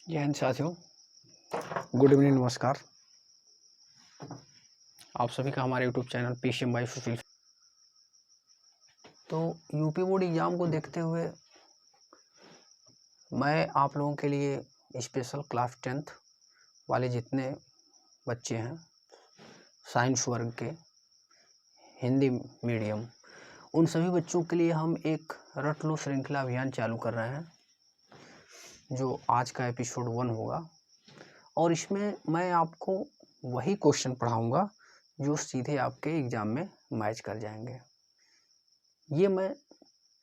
जय हिंद साथियों, good evening, नमस्कार। आप सभी का हमारे यूट्यूब चैनल पीसीएम बाई सुशील। तो यूपी बोर्ड एग्ज़ाम को देखते हुए मैं आप लोगों के लिए स्पेशल क्लास 10th वाले जितने बच्चे हैं साइंस वर्ग के, हिंदी मीडियम, उन सभी बच्चों के लिए हम एक रट लो श्रृंखला अभियान चालू कर रहे हैं, जो आज का एपिसोड 1 होगा। और इसमें मैं आपको वही क्वेश्चन पढ़ाऊँगा जो सीधे आपके एग्ज़ाम में मैच कर जाएंगे। ये मैं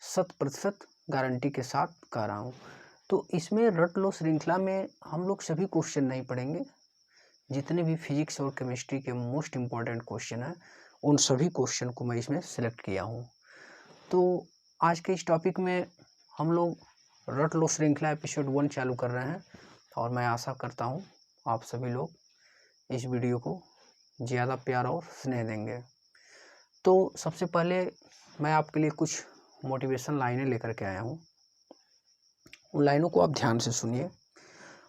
100% गारंटी के साथ कह रहा हूँ। तो इसमें रट लो श्रृंखला में हम लोग सभी क्वेश्चन नहीं पढ़ेंगे, जितने भी फिजिक्स और केमिस्ट्री के मोस्ट इम्पॉर्टेंट क्वेश्चन हैं उन सभी क्वेश्चन को मैं इसमें सेलेक्ट किया हूँ। तो आज के इस टॉपिक में हम लोग रट लो श्रृंखला एपिसोड 1 चालू कर रहे हैं और मैं आशा करता हूँ आप सभी लोग इस वीडियो को ज़्यादा प्यार और स्नेह देंगे। तो सबसे पहले मैं आपके लिए कुछ मोटिवेशन लाइनें लेकर के आया हूँ। उन लाइनों को आप ध्यान से सुनिए।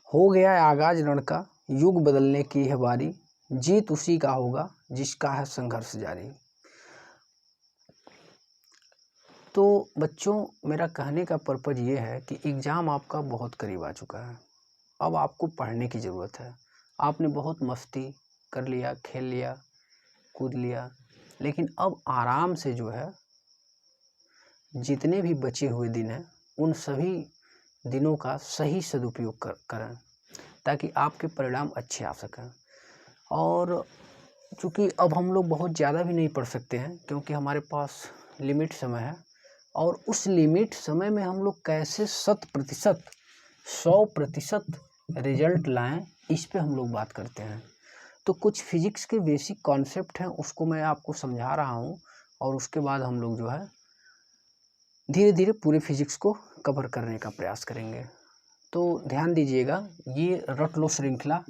हो गया है आगाज रण का, युग बदलने की है बारी, जीत उसी का होगा जिसका है संघर्ष जारी। तो बच्चों, मेरा कहने का पर्पज़ ये है कि एग्ज़ाम आपका बहुत करीब आ चुका है। अब आपको पढ़ने की ज़रूरत है। आपने बहुत मस्ती कर लिया, खेल लिया, कूद लिया, लेकिन अब आराम से जो है जितने भी बचे हुए दिन हैं उन सभी दिनों का सही सदुपयोग करें ताकि आपके परिणाम अच्छे आ सकें। और चूँकि अब हम लोग बहुत ज़्यादा भी नहीं पढ़ सकते हैं क्योंकि हमारे पास लिमिट समय है, और उस लिमिट समय में हम लोग कैसे 100% रिजल्ट लाएं, इस पे हम लोग बात करते हैं। तो कुछ फिजिक्स के बेसिक कॉन्सेप्ट हैं, उसको मैं आपको समझा रहा हूँ और उसके बाद हम लोग जो है धीरे धीरे पूरे फिजिक्स को कवर करने का प्रयास करेंगे। तो ध्यान दीजिएगा, ये रट लो श्रृंखला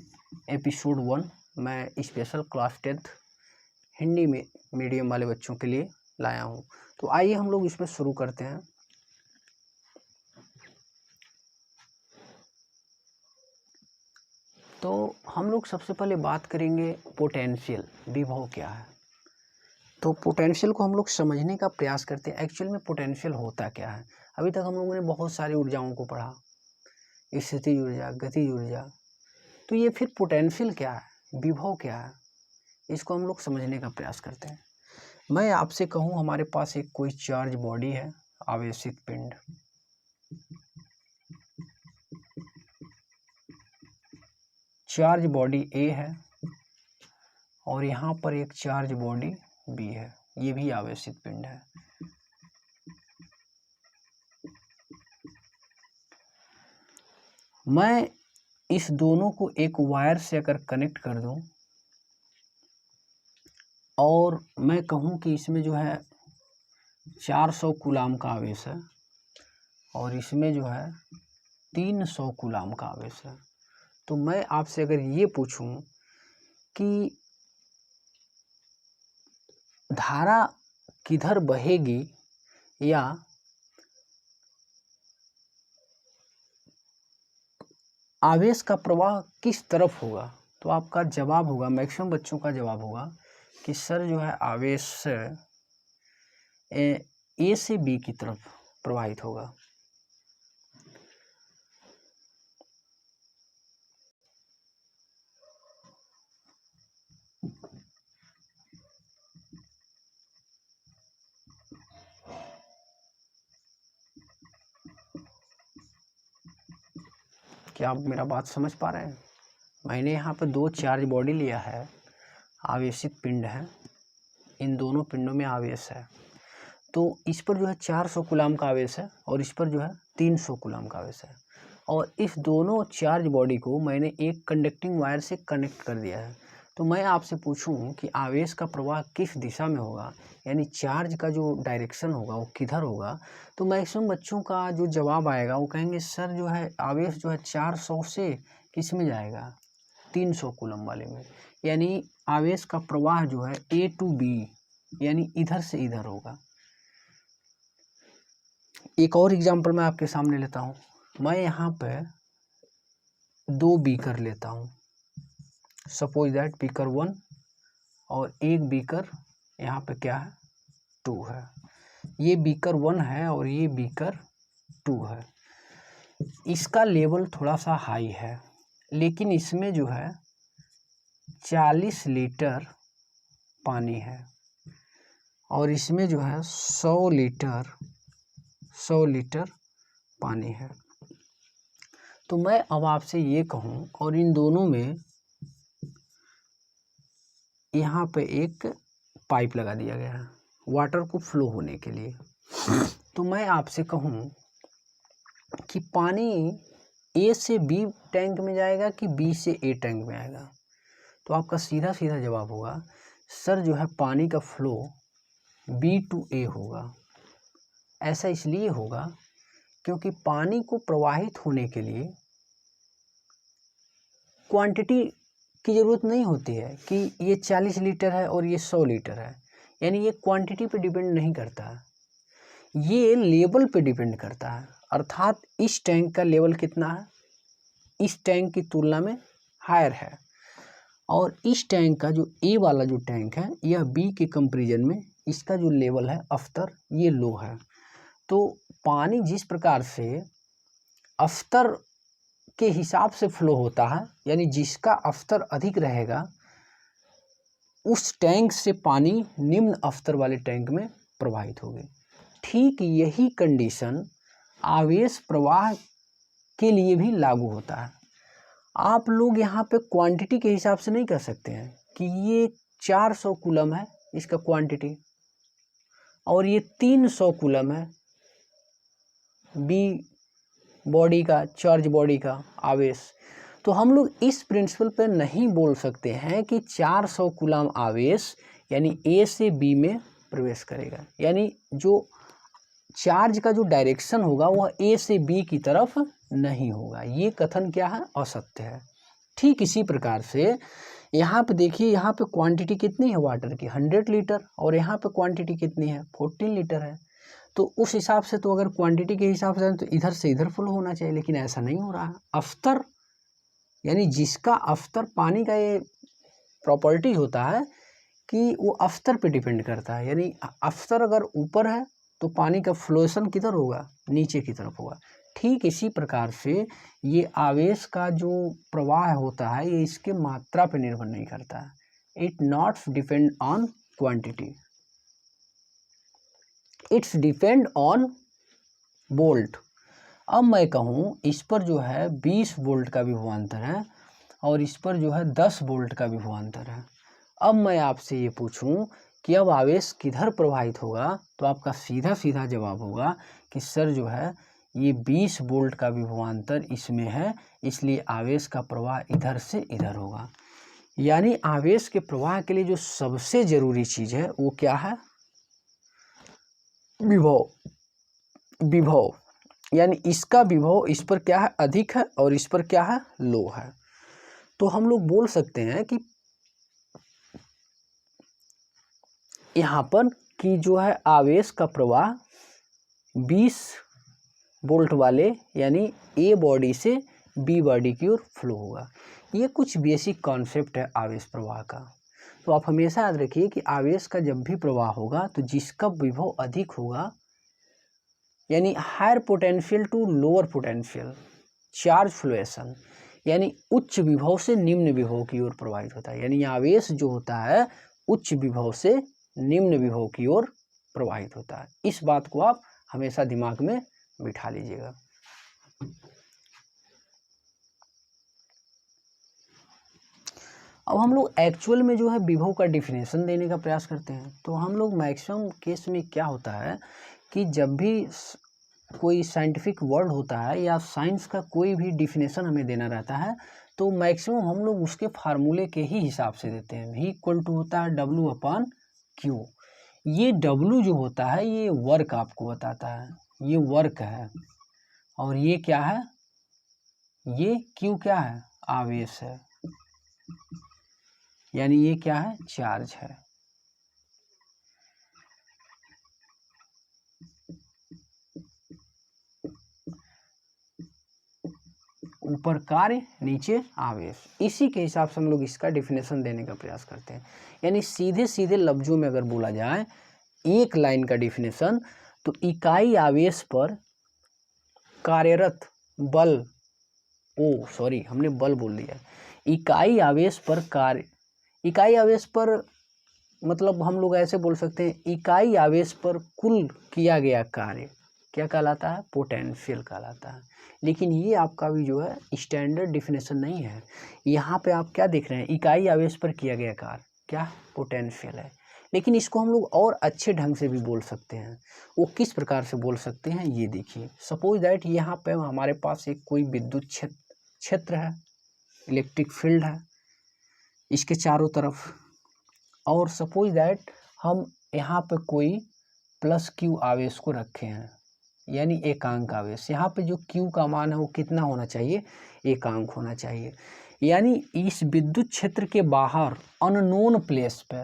एपिसोड 1 मैं स्पेशल क्लास 10th हिंदी में मीडियम वाले बच्चों के लिए लाया हूँ। तो आइए हम लोग इसमें शुरू करते हैं। तो हम लोग सबसे पहले बात करेंगे पोटेंशियल, विभव क्या है। तो पोटेंशियल को हम लोग समझने का प्रयास करते हैं। एक्चुअल में पोटेंशियल होता क्या है। अभी तक हम लोगों ने बहुत सारी ऊर्जाओं को पढ़ा, स्थितिज ऊर्जा, गतिज ऊर्जा। तो ये फिर पोटेंशियल क्या है, विभव क्या है, इसको हम लोग समझने का प्रयास करते हैं। मैं आपसे कहूँ, हमारे पास एक कोई चार्ज बॉडी है, आवेशित पिंड। चार्ज बॉडी ए है और यहाँ पर एक चार्ज बॉडी बी है, ये भी आवेशित पिंड है। मैं इस दोनों को एक वायर से अगर कनेक्ट कर दूं और मैं कहूं कि इसमें जो है 400 कूलाम का आवेश है और इसमें जो है 300 कूलाम का आवेश है, तो मैं आपसे अगर ये पूछूं कि धारा किधर बहेगी या आवेश का प्रवाह किस तरफ होगा, तो आपका जवाब होगा, मैक्सिमम बच्चों का जवाब होगा कि सर जो है आवेश ए से बी की तरफ प्रवाहित होगा। क्या आप मेरा बात समझ पा रहे हैं। मैंने यहाँ पर दो चार्ज बॉडी लिया है, आवेशित पिंड है, इन दोनों पिंडों में आवेश है। तो इस पर जो है 400 कूलाम का आवेश है और इस पर जो है 300 कूलाम का आवेश है, और इस दोनों चार्ज बॉडी को मैंने एक कंडक्टिंग वायर से कनेक्ट कर दिया है। तो मैं आपसे पूछूं कि आवेश का प्रवाह किस दिशा में होगा, यानी चार्ज का जो डायरेक्शन होगा वो किधर होगा, तो मैक्सिमम बच्चों का जो जवाब आएगा वो कहेंगे सर जो है आवेश जो है 400 से किस में जाएगा, 300 कूलम वाले में, यानी आवेश का प्रवाह जो है ए टू बी यानी इधर से इधर होगा। एक और एग्जांपल मैं आपके सामने लेता हूँ। मैं यहाँ पे 2 बीकर लेता हूँ, सपोज दैट बीकर 1 और एक बीकर यहाँ पे क्या है 2 है, ये बीकर 1 है और ये बीकर 2 है। इसका लेवल थोड़ा सा हाई है, लेकिन इसमें जो है 40 लीटर पानी है और इसमें जो है 100 लीटर पानी है। तो मैं अब आपसे ये कहूँ, और इन दोनों में यहाँ पे एक पाइप लगा दिया गया है वाटर को फ्लो होने के लिए। तो मैं आपसे कहूँ कि पानी ए से बी टैंक में जाएगा कि बी से ए टैंक में आएगा, तो आपका सीधा सीधा जवाब होगा सर जो है पानी का फ्लो बी टू ए होगा। ऐसा इसलिए होगा क्योंकि पानी को प्रवाहित होने के लिए क्वांटिटी की ज़रूरत नहीं होती है कि ये 40 लीटर है और ये 100 लीटर है, यानी ये क्वांटिटी पे डिपेंड नहीं करता, ये लेवल पे डिपेंड करता है। अर्थात इस टैंक का लेवल कितना है, इस टैंक की तुलना में हायर है, और इस टैंक का जो ए वाला जो टैंक है यह बी के कंपैरिजन में इसका जो लेवल है अस्तर ये लो है। तो पानी जिस प्रकार से अस्तर के हिसाब से फ्लो होता है, यानी जिसका स्तर अधिक रहेगा उस टैंक से पानी निम्न स्तर वाले टैंक में प्रवाहित होगी। ठीक यही कंडीशन आवेश प्रवाह के लिए भी लागू होता है। आप लोग यहाँ पे क्वांटिटी के हिसाब से नहीं कह सकते हैं कि ये 400 कूलम है इसका क्वांटिटी और ये 300 कूलम है बी बॉडी का, चार्ज बॉडी का आवेश। तो हम लोग इस प्रिंसिपल पे नहीं बोल सकते हैं कि 400 कूलम आवेश यानी ए से बी में प्रवेश करेगा, यानी जो चार्ज का जो डायरेक्शन होगा वह ए से बी की तरफ नहीं होगा। ये कथन क्या है, असत्य है। ठीक इसी प्रकार से यहाँ पे देखिए, यहाँ पे क्वांटिटी कितनी है वाटर की 100 लीटर और यहाँ पे क्वांटिटी कितनी है 14 लीटर है। तो उस हिसाब से तो अगर क्वांटिटी के हिसाब से तो इधर से इधर फ्लो होना चाहिए, लेकिन ऐसा नहीं हो रहा है। स्तर यानी जिसका स्तर पानी का ये प्रॉपर्टी होता है कि वो स्तर पे डिपेंड करता है, यानी स्तर अगर ऊपर है तो पानी का फ्लोएशन किधर होगा, नीचे की तरफ होगा। ठीक इसी प्रकार से ये आवेश का जो प्रवाह होता है ये इसके मात्रा पे निर्भर नहीं करता है, it not depend on quantity, it's depend on volt. अब मैं कहूँ इस पर जो है 20 वोल्ट का विभवांतर है और इस पर जो है 10 वोल्ट का विभवांतर है। अब मैं आपसे ये पूछूं कि अब आवेश किधर प्रवाहित होगा, तो आपका सीधा सीधा जवाब होगा कि सर जो है ये 20 वोल्ट का विभवांतर इसमें है, इसलिए आवेश का प्रवाह इधर से इधर होगा। यानी आवेश के प्रवाह के लिए जो सबसे ज़रूरी चीज़ है वो क्या है, विभव। विभव यानी इसका विभव इस पर क्या है, अधिक है और इस पर क्या है, लो है। तो हम लोग बोल सकते हैं कि यहाँ पर कि जो है आवेश का प्रवाह 20 वोल्ट वाले यानी ए बॉडी से बी बॉडी की ओर फ्लो होगा। ये कुछ बेसिक कॉन्सेप्ट है आवेश प्रवाह का। तो आप हमेशा याद रखिए कि आवेश का जब भी प्रवाह होगा तो जिसका विभव अधिक होगा, यानी higher potential to lower potential charge fluctuation, यानी उच्च विभव से निम्न विभव की ओर प्रवाहित होता है। यानी आवेश जो होता है उच्च विभव से निम्न विभव की ओर प्रवाहित होता है। इस बात को आप हमेशा दिमाग में बिठा लीजिएगा। अब हम लोग एक्चुअल में जो है विभव का डिफिनेशन देने का प्रयास करते हैं। तो हम लोग मैक्सिमम केस में क्या होता है कि जब भी कोई साइंटिफिक वर्ड होता है या साइंस का कोई भी डिफिनेशन हमें देना रहता है तो मैक्सिमम हम लोग उसके फार्मूले के ही हिसाब से देते हैं। V इक्वल टू होता है W/Q। ये W जो होता है ये वर्क आपको बताता है, ये वर्क है, और ये क्या है, ये Q क्या है, आवेश है, यानी ये क्या है, चार्ज है। ऊपर कार्य नीचे आवेश, इसी के हिसाब से हम लोग इसका डेफिनेशन देने का प्रयास करते हैं। यानी सीधे सीधे लफ्जों में अगर बोला जाए एक लाइन का डेफिनेशन, तो इकाई आवेश पर कार्यरत बल, हमने बल बोल दिया, इकाई आवेश पर कार्य, इकाई आवेश पर मतलब हम लोग ऐसे बोल सकते हैं इकाई आवेश पर कुल किया गया कार्य क्या कहलाता है, पोटेंशियल कहलाता है। लेकिन ये आपका भी जो है स्टैंडर्ड डिफिनेशन नहीं है। यहाँ पे आप क्या देख रहे हैं, इकाई आवेश पर किया गया कार्य क्या, पोटेंशियल है। लेकिन इसको हम लोग और अच्छे ढंग से भी बोल सकते हैं। वो किस प्रकार से बोल सकते हैं ये देखिए। सपोज दैट यहाँ पे हमारे पास एक कोई विद्युत क्षेत्र है, इलेक्ट्रिक फील्ड है इसके चारों तरफ, और सपोज दैट हम यहाँ पे कोई प्लस क्यू आवेश को रखे हैं, यानी एकांक आवेश। यहाँ पे जो क्यू का मान है वो कितना होना चाहिए, एकांक होना चाहिए। यानी इस विद्युत क्षेत्र के बाहर अननोन प्लेस पे,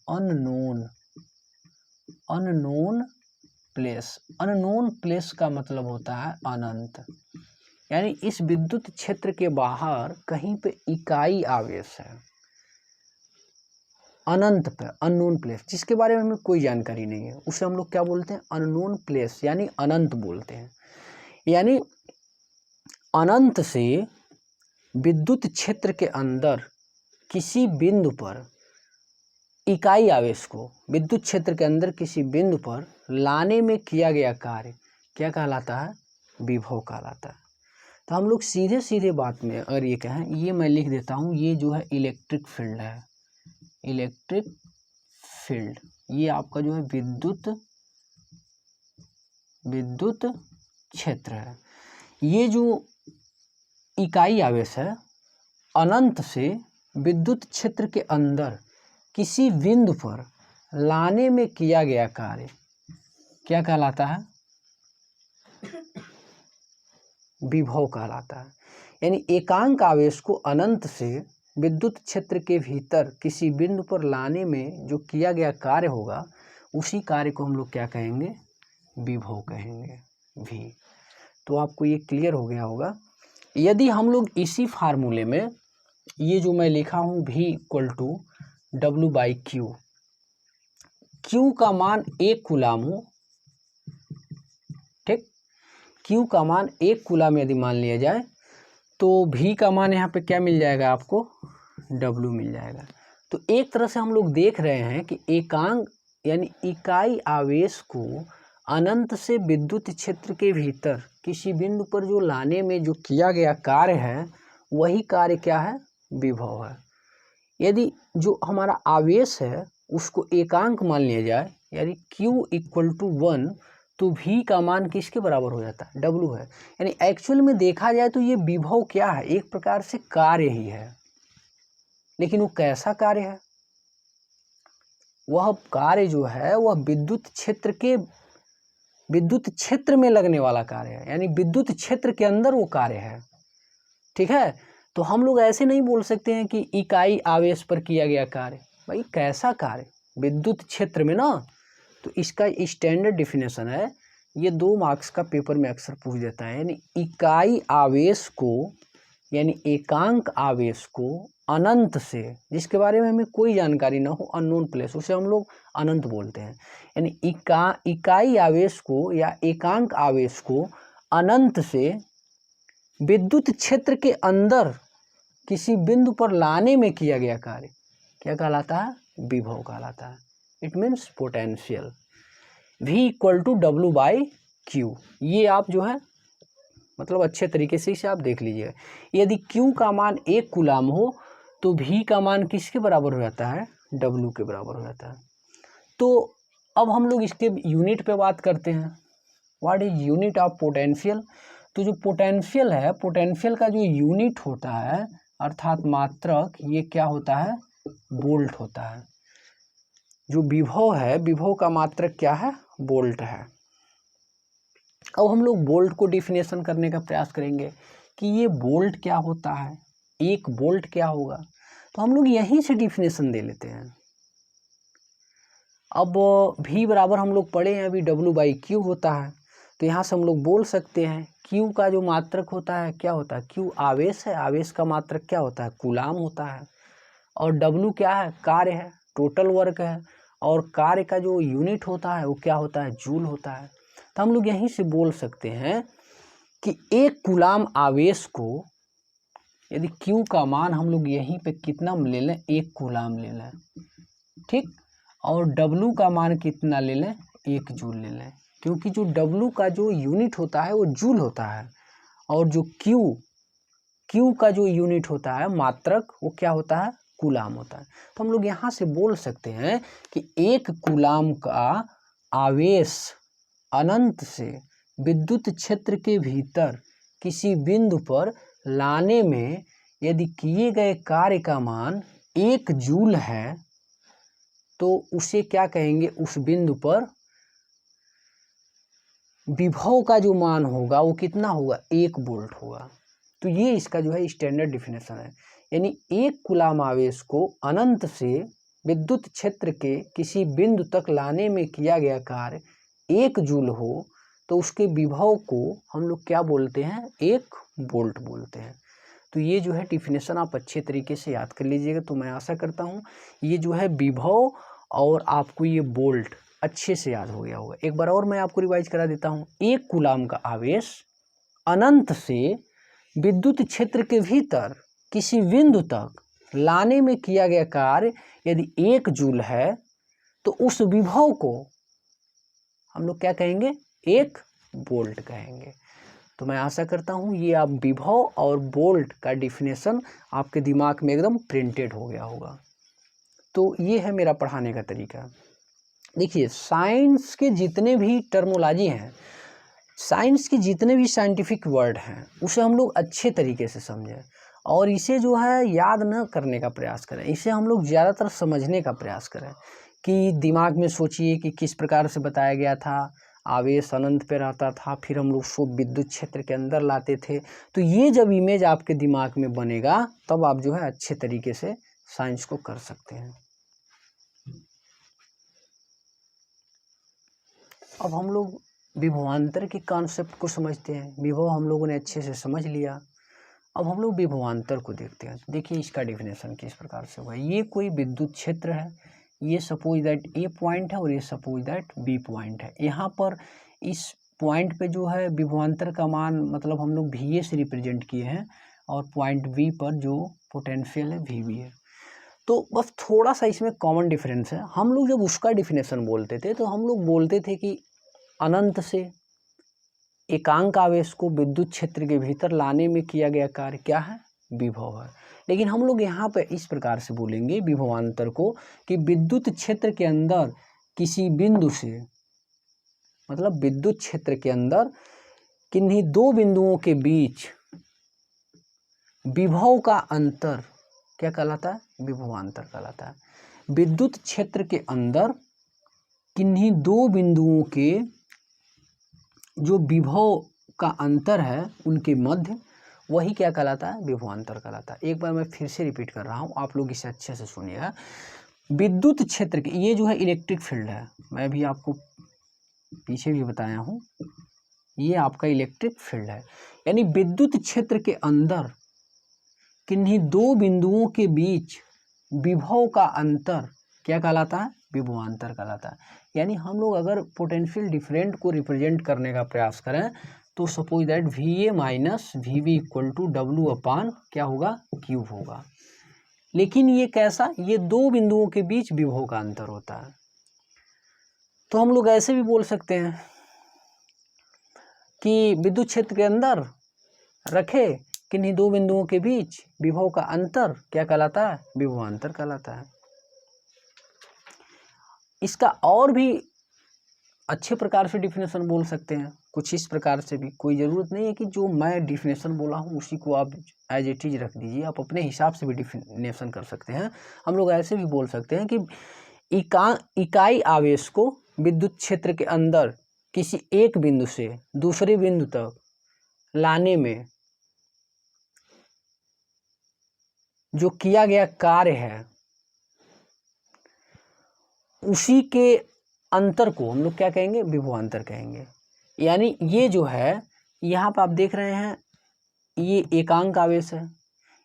अननोन प्लेस का मतलब होता है अनंत। यानी इस विद्युत क्षेत्र के बाहर कहीं पे इकाई आवेश है अनंत पे, अननोन प्लेस, जिसके बारे में हमें कोई जानकारी नहीं है, उसे हम लोग क्या बोलते हैं, अननोन प्लेस यानी अनंत बोलते हैं। यानी अनंत से विद्युत क्षेत्र के अंदर किसी बिंदु पर इकाई आवेश को विद्युत क्षेत्र के अंदर किसी बिंदु पर लाने में किया गया कार्य क्या कहलाता है, विभव कहलाता है। तो हम लोग सीधे सीधे बात में अगर ये कहें, ये मैं लिख देता हूँ, ये जो है इलेक्ट्रिक फील्ड है, इलेक्ट्रिक फील्ड, ये आपका जो है विद्युत क्षेत्र है। ये जो इकाई आवेश है अनंत से विद्युत क्षेत्र के अंदर किसी बिंदु पर लाने में किया गया कार्य क्या कहलाता है, विभव कहलाता है। यानी एकांक आवेश को अनंत से विद्युत क्षेत्र के भीतर किसी बिंदु पर लाने में जो किया गया कार्य होगा, उसी कार्य को हम लोग क्या कहेंगे, विभव कहेंगे, भी। तो आपको ये क्लियर हो गया होगा। यदि हम लोग इसी फार्मूले में ये जो मैं लिखा हूँ V = W/Q, Q का मान 1 कूलाम हो, ठीक, Q का मान 1 कूलाम यदि मान लिया जाए, तो V का मान यहाँ पे क्या मिल जाएगा आपको, W मिल जाएगा। तो एक तरह से हम लोग देख रहे हैं कि एकांक यानी इकाई आवेश को अनंत से विद्युत क्षेत्र के भीतर किसी बिंदु पर जो लाने में जो किया गया कार्य है, वही कार्य क्या है, विभव है। यदि जो हमारा आवेश है उसको एकांक मान लिया जाए, यानी Q = 1, तो V का मान किसके बराबर हो जाता है, W है। यानी एक्चुअल में देखा जाए तो ये विभव क्या है, एक प्रकार से कार्य ही है। लेकिन वो कैसा कार्य है, वह कार्य जो है वह विद्युत क्षेत्र में लगने वाला कार्य है, यानी विद्युत क्षेत्र के अंदर वो कार्य है, ठीक है। तो हम लोग ऐसे नहीं बोल सकते हैं कि इकाई आवेश पर किया गया कार्य, भाई कैसा कार्य, विद्युत क्षेत्र में ना। तो इसका स्टैंडर्ड डिफिनेशन है, ये 2 मार्क्स का पेपर में अक्सर पूछ देता है। यानी इकाई आवेश को यानी एकांक आवेश को अनंत से, जिसके बारे में हमें कोई जानकारी ना हो, अननोन प्लेस, उसे हम लोग अनंत बोलते हैं। यानी इकाई आवेश को या एकांक आवेश को अनंत से विद्युत क्षेत्र के अंदर किसी बिंदु पर लाने में किया गया कार्य क्या कहलाता है, विभव कहलाता है। It means potential. V = W/Q, ये आप जो है मतलब अच्छे तरीके से इसे आप देख लीजिए। यदि Q का मान 1 कूलाम हो तो V का मान किसके बराबर हो जाता है, W के बराबर हो जाता है। तो अब हम लोग इसके यूनिट पे बात करते हैं। What is unit of potential. तो जो पोटेंशियल है, पोटेंशियल का जो यूनिट होता है अर्थात मात्रक, ये क्या होता है, वोल्ट होता है। जो विभव है, विभव का मात्रक क्या है, वोल्ट है। अब हम लोग वोल्ट को डिफिनेशन करने का प्रयास करेंगे कि ये वोल्ट क्या होता है, 1 वोल्ट क्या होगा। तो हम लोग यहीं से डिफिनेशन दे लेते हैं। अब V बराबर हम लोग पढ़े हैं अभी W/Q होता है। तो यहाँ से हम लोग बोल सकते हैं Q का जो मात्रक होता है क्या होता है, Q आवेश है, आवेश का मात्रक क्या होता है, कूलाम होता है। और W क्या है, कार्य है, टोटल वर्क है। और कार्य का जो यूनिट होता है वो क्या होता है, जूल होता है। तो हम लोग यहीं से बोल सकते हैं कि एक कूलाम आवेश को यदि Q का मान हम लोग यहीं पे कितना ले लें, 1 कूलाम ले लें, ठीक, और W का मान कितना ले लें, 1 जूल ले लें, क्योंकि जो W का जो यूनिट होता है वो जूल होता है, और जो Q का जो यूनिट होता है मात्रक वो क्या होता है, कूलाम होता है। तो हम लोग यहाँ से बोल सकते हैं कि एक कूलाम का आवेश अनंत से विद्युत क्षेत्र के भीतर किसी बिंदु पर लाने में यदि किए गए कार्य का मान 1 जूल है तो उसे क्या कहेंगे, उस बिंदु पर विभव का जो मान होगा वो कितना होगा, 1 वोल्ट होगा। तो ये इसका जो है स्टैंडर्ड डिफिनेशन है। यानी एक कूलाम आवेश को अनंत से विद्युत क्षेत्र के किसी बिंदु तक लाने में किया गया कार्य 1 जूल हो तो उसके विभव को हम लोग क्या बोलते हैं, 1 वोल्ट बोलते हैं। तो ये जो है डिफिनेशन आप अच्छे तरीके से याद कर लीजिएगा। तो मैं आशा करता हूँ ये जो है विभव और आपको ये वोल्ट अच्छे से याद हो गया होगा। एक बार और मैं आपको रिवाइज करा देता हूँ। एक कूलाम का आवेश अनंत से विद्युत क्षेत्र के भीतर किसी बिंदु तक लाने में किया गया कार्य यदि 1 जूल है तो उस विभव को हम लोग क्या कहेंगे, 1 वोल्ट कहेंगे। तो मैं आशा करता हूँ ये आप विभव और वोल्ट का डिफिनेशन आपके दिमाग में एकदम प्रिंटेड हो गया होगा। तो ये है मेरा पढ़ाने का तरीका। देखिए साइंस के जितने भी टर्मोलॉजी हैं, साइंस के जितने भी साइंटिफिक वर्ड हैं उसे हम लोग अच्छे तरीके से समझें और इसे जो है याद न करने का प्रयास करें। इसे हम लोग ज़्यादातर समझने का प्रयास करें कि दिमाग में सोचिए कि किस प्रकार से बताया गया था, आवेश अनंत पे रहता था, फिर हम लोग उसको विद्युत क्षेत्र के अंदर लाते थे। तो ये जब इमेज आपके दिमाग में बनेगा तब आप जो है अच्छे तरीके से साइंस को कर सकते हैं। अब हम लोग विभवांतर के कॉन्सेप्ट को समझते हैं। विभव हम लोगों ने अच्छे से समझ लिया, अब हम लोग विभवांतर को देखते हैं। देखिए इसका डिफिनेशन किस प्रकार से हुआ। ये कोई विद्युत क्षेत्र है, ये सपोज दैट ए पॉइंट है और ये सपोज दैट बी पॉइंट है। यहाँ पर इस पॉइंट पे जो है विभवांतर का मान मतलब हम लोग वी ए से रिप्रेजेंट किए हैं और पॉइंट बी पर जो पोटेंशियल है वी बी है। तो बस थोड़ा सा इसमें कॉमन डिफरेंस है। हम लोग जब उसका डिफिनेशन बोलते थे तो हम लोग बोलते थे कि अनंत से एकांक आवेश को विद्युत क्षेत्र के भीतर लाने में किया गया कार्य क्या है, विभव है। लेकिन हम लोग यहाँ पे इस प्रकार से बोलेंगे विभवांतर को कि विद्युत क्षेत्र के अंदर किसी बिंदु से मतलब विद्युत क्षेत्र के अंदर किन्हीं 2 बिंदुओं के बीच विभव का अंतर क्या कहलाता है, विभवांतर कहलाता है। विद्युत क्षेत्र के अंदर किन्हीं 2 बिंदुओं के जो विभव का अंतर है उनके मध्य, वही क्या कहलाता है, विभवांतर कहलाता है। एक बार मैं फिर से रिपीट कर रहा हूँ, आप लोग इसे अच्छे से सुनिएगा। विद्युत क्षेत्र के, ये जो है इलेक्ट्रिक फील्ड है, मैं भी आपको पीछे भी बताया हूँ, ये आपका इलेक्ट्रिक फील्ड है। यानी विद्युत क्षेत्र के अंदर किन्हीं 2 बिंदुओं के बीच विभव का अंतर क्या कहलाता है, विभवांतर कहलाता है। यानी हम लोग अगर पोटेंशियल डिफरेंट को रिप्रेजेंट करने का प्रयास करें तो suppose that V A minus V B equal to W upon क्या होगा, क्यूब होगा। लेकिन ये कैसा, ये 2 बिंदुओं के बीच विभव का अंतर होता है। तो हम लोग ऐसे भी बोल सकते हैं कि विद्युत क्षेत्र के अंदर रखे किन्हीं 2 बिंदुओं के बीच विभव का अंतर क्या कहलाता है, विभवांतर कहलाता है। इसका और भी अच्छे प्रकार से डिफिनेशन बोल सकते हैं, कुछ इस प्रकार से भी। कोई ज़रूरत नहीं है कि जो मैं डिफिनेशन बोला हूँ उसी को आप एज इट इज रख दीजिए, आप अपने हिसाब से भी डिफिनेशन कर सकते हैं। हम लोग ऐसे भी बोल सकते हैं कि इकाई आवेश को विद्युत क्षेत्र के अंदर किसी एक बिंदु से दूसरे बिंदु तक लाने में जो किया गया कार्य है उसी के अंतर को हम लोग क्या कहेंगे, विभवांतर कहेंगे। यानी ये जो है यहाँ पर आप देख रहे हैं ये एकांक आवेश है,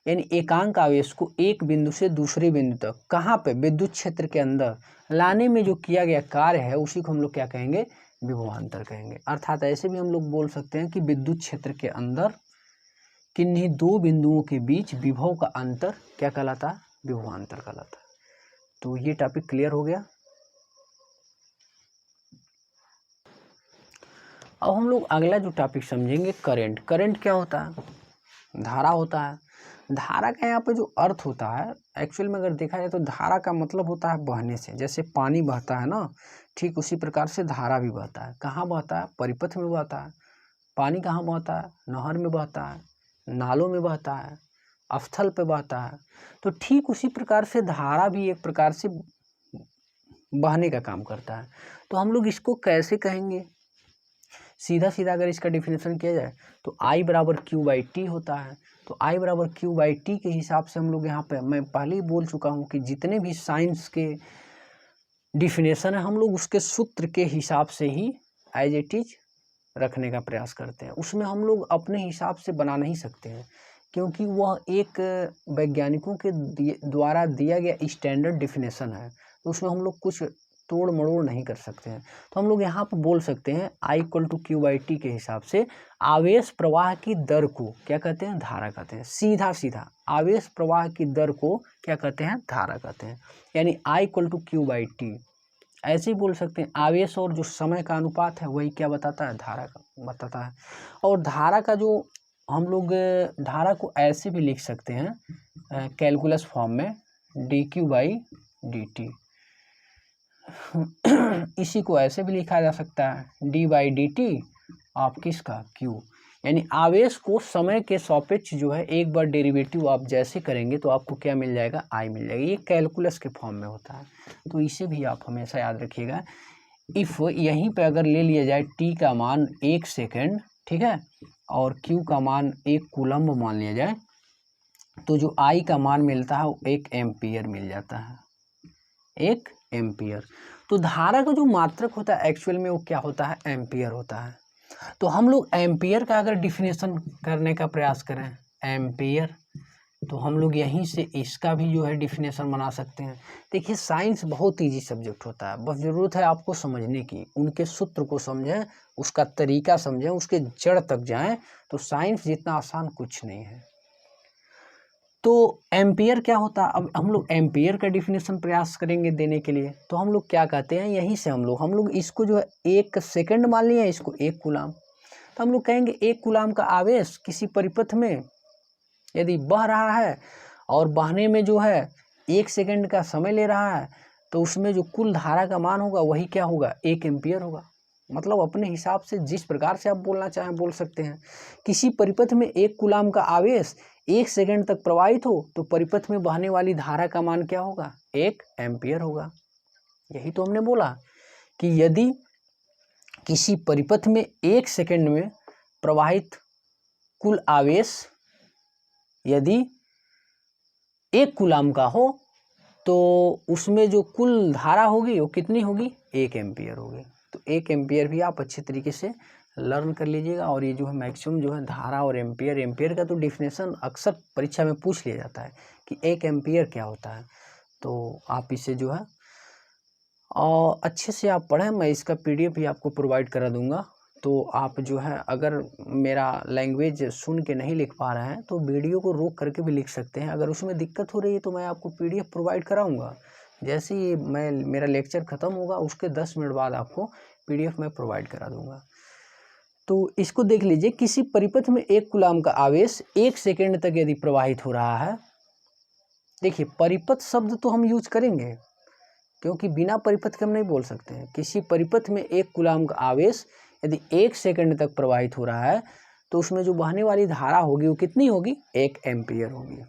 यानी एकांक आवेश को एक बिंदु से दूसरे बिंदु तक कहाँ पे, विद्युत क्षेत्र के अंदर लाने में जो किया गया कार्य है उसी को हम लोग क्या कहेंगे, विभवांतर कहेंगे। अर्थात ऐसे भी हम लोग बोल सकते हैं कि विद्युत क्षेत्र के अंदर किन्हीं दो बिंदुओं के बीच विभव का अंतर क्या कहलाता है, विभवांतर कहलाता है। तो ये टॉपिक क्लियर हो गया। अब हम लोग अगला जो टॉपिक समझेंगे करंट। करंट क्या होता है, धारा होता है। धारा का यहाँ पे जो अर्थ होता है एक्चुअल में अगर देखा जाए तो धारा का मतलब होता है बहने से। जैसे पानी बहता है ना, ठीक उसी प्रकार से धारा भी बहता है। कहाँ बहता है, परिपथ में बहता है। पानी कहाँ बहता है, नहर में बहता है, नालों में बहता है, अस्थल पे बहता है। तो ठीक उसी प्रकार से धारा भी एक प्रकार से बहने का काम करता है। तो हम लोग इसको कैसे कहेंगे, सीधा सीधा अगर इसका डिफिनेशन किया जाए तो I बराबर Q/T होता है। तो I बराबर Q/T के हिसाब से हम लोग यहाँ पे, मैं पहले ही बोल चुका हूँ कि जितने भी साइंस के डिफिनेशन है हम लोग उसके सूत्र के हिसाब से ही एज इट इज रखने का प्रयास करते हैं। उसमें हम लोग अपने हिसाब से बना नहीं सकते हैं, क्योंकि वह एक वैज्ञानिकों के द्वारा दिया गया स्टैंडर्ड डिफिनेशन है। तो उसमें हम लोग कुछ तोड़ मड़ोड़ नहीं कर सकते हैं। तो हम लोग यहाँ पर बोल सकते हैं I = Q/T के हिसाब से आवेश प्रवाह की दर को क्या कहते हैं, धारा कहते हैं। सीधा सीधा आवेश प्रवाह की दर को क्या कहते हैं, धारा कहते हैं। यानी I = Q/T ऐसे ही बोल सकते हैं। आवेश और जो समय का अनुपात है वही क्या बताता है, धारा का बताता है। और धारा का जो हम लोग धारा को ऐसे भी लिख सकते हैं कैलकुलस फॉर्म में dQ/dt। इसी को ऐसे भी लिखा जा सकता है d/dt आप किसका, Q। यानी आवेश को समय के सापेक्ष जो है एक बार डेरिवेटिव आप जैसे करेंगे तो आपको क्या मिल जाएगा, I मिल जाएगा। ये कैलकुलस के फॉर्म में होता है, तो इसे भी आप हमेशा याद रखिएगा। इफ़ यहीं पे अगर ले लिया जाए t का मान 1 सेकेंड, ठीक है, और Q का मान 1 कूलम्ब मान लिया जाए, तो जो I का मान मिलता है वो 1 एम्पियर मिल जाता है, 1 एम्पियर। तो धारा का जो मात्रक होता है एक्चुअल में वो क्या होता है, एम्पियर होता है। तो हम लोग एम्पियर का अगर डिफिनेशन करने का प्रयास करें, एम्पियर, तो हम लोग यहीं से इसका भी जो है डिफिनेशन बना सकते हैं। देखिए साइंस बहुत इजी सब्जेक्ट होता है, बस ज़रूरत है आपको समझने की, उनके सूत्र को समझें, उसका तरीका समझें, उसके जड़ तक जाएं, तो साइंस जितना आसान कुछ नहीं है। तो एम्पियर क्या होता है, अब हम लोग एम्पियर का डिफिनेशन प्रयास करेंगे देने के लिए। तो हम लोग क्या कहते हैं, यहीं से हम लोग इसको जो है 1 सेकेंड मान लिया, इसको 1 कूलाम। तो हम लोग कहेंगे 1 कूलाम का आवेश किसी परिपथ में यदि बह रहा है और बहने में जो है 1 सेकेंड का समय ले रहा है, तो उसमें जो कुल धारा का मान होगा वही क्या होगा, 1 एम्पियर होगा। मतलब अपने हिसाब से जिस प्रकार से आप बोलना चाहें बोल सकते हैं। किसी परिपथ में 1 कूलाम का आवेश 1 सेकेंड तक प्रवाहित हो तो परिपथ में बहने वाली धारा का मान क्या होगा, 1 एम्पियर होगा। यही तो हमने बोला कि यदि किसी परिपथ में 1 सेकेंड में प्रवाहित कुल आवेश यदि 1 कूलाम का हो तो उसमें जो कुल धारा होगी वो कितनी होगी, 1 एम्पियर होगी। तो 1 एम्पियर भी आप अच्छे तरीके से लर्न कर लीजिएगा। और ये जो है मैक्सिमम जो है धारा और एम्पियर का तो डिफिनेशन अक्सर परीक्षा में पूछ लिया जाता है कि 1 एम्पियर क्या होता है। तो आप इसे जो है और अच्छे से आप पढ़ें। मैं इसका PDF भी आपको प्रोवाइड करा दूंगा। तो आप जो है अगर मेरा लैंग्वेज सुन के नहीं लिख पा रहे हैं तो वीडियो को रोक करके भी लिख सकते हैं। अगर उसमें दिक्कत हो रही है तो मैं आपको PDF प्रोवाइड कराऊंगा। जैसे ही मेरा लेक्चर ख़त्म होगा उसके 10 मिनट बाद आपको PDF मैं प्रोवाइड करा दूंगा। तो इसको देख लीजिए, किसी परिपथ में 1 कूलाम का आवेश 1 सेकेंड तक यदि प्रवाहित हो रहा है। देखिए परिपथ शब्द तो हम यूज करेंगे क्योंकि बिना परिपथ के हम नहीं बोल सकते हैं। किसी परिपथ में 1 कूलाम का आवेश यदि 1 सेकेंड तक प्रवाहित हो रहा है तो उसमें जो बहने वाली धारा होगी वो कितनी होगी, 1 एम्पियर होगी।